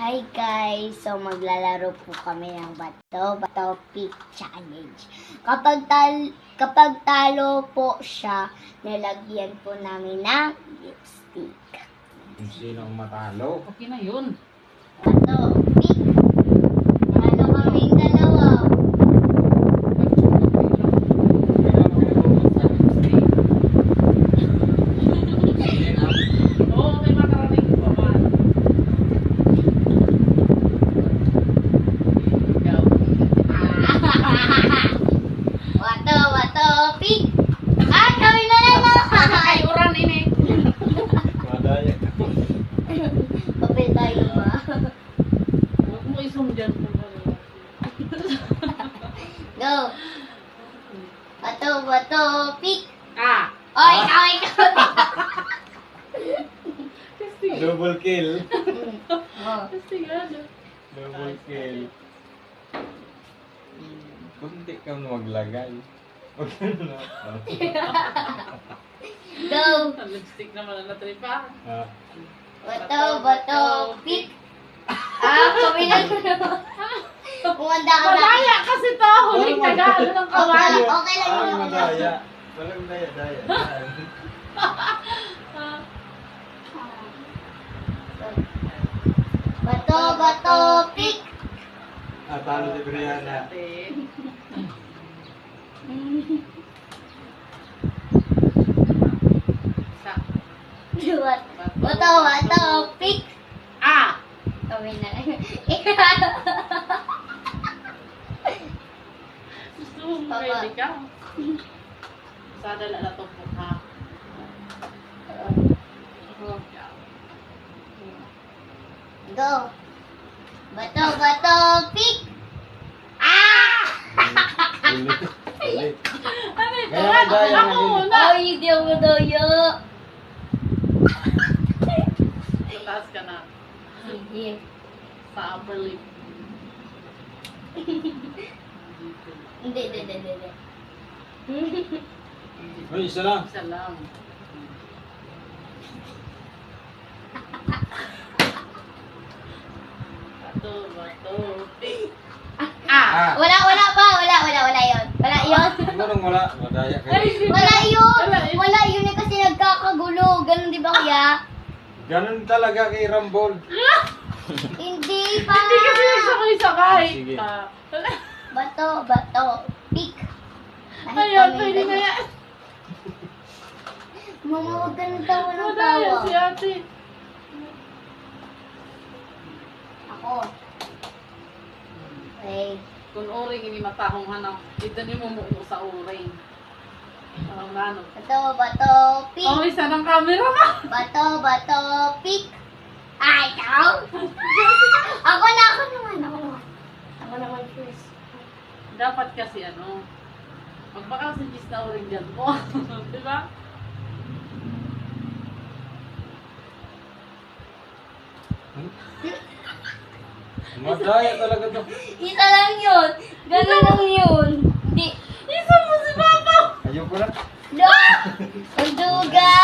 Hi guys! So maglalaro po kami ng Bato Pick Challenge. Kapag talo po siya, nilagyan po namin ng lipstick. Kung sinong matalo. Okay na yun. Bato Pick! Ano kaming dalawa? Oo, may makarating pa man. Ikaw. Bato Pick! Ah, kami na lang Ay, uran ini. Madaya. Papel tayo ba? Huwag mo isum dyan. Go! Bato Pick! Ah! Oy, ikaw! Testing. Double kill. Oh. Testing ano. Double kill. Kunti ka maglagay. Huwag ka na. Go! Ang lipstick naman na natripa. Ah. Bato Pick! Ah, kami na Kumanda ka na. Madaya kasi to. Huling tagalo ng kawal. Okay lang yun. Ang madaya. Walang daya. Bato Pick! Ah, talo si Brianna. Bato Pick! Ah! Kami na. Gusto mo ready ka? Sana na to po ha. Go! Bato Pick! Ah! Ulit. Ano ito? Ngayon, daya Ako na muna. Ay, hindi ako doyo. Mataas ka na. Sige. Sa upper lip. Hindi. Uy, isa lang. Isa lang. Bato. Ah! Wala pa. Wala yun. Wala yun. Siguro wala. Madaya ka. Wala yun. Wala yun. Wala yun eh kasi nagkakagulo. Ganun di ba kuya? Ganun talaga kay Rambol. Hindi pa. Hindi kasi nagsakay-sakay. Sige. Ah. Bato. Pick. Ayan, pwede na yan. Mama, huwag ka nang tawa ng Madaya tawa. si ate. Ako. Okay. Kung uring ini matahong hanap, dito ni mo sa uring. Parang nano. Bato. Pick. Oh, isa ng camera ka. Bato. Pick. Ay, ikaw? Ako naman. Ako naman first. Dapat kasi ano, magpakasigis na uring dyan po. Diba? Madaya talaga to. Isa lang yun. Ganun lang yun. Hindi. Isa mo si Papa! Ayoko na. No! Ang duga!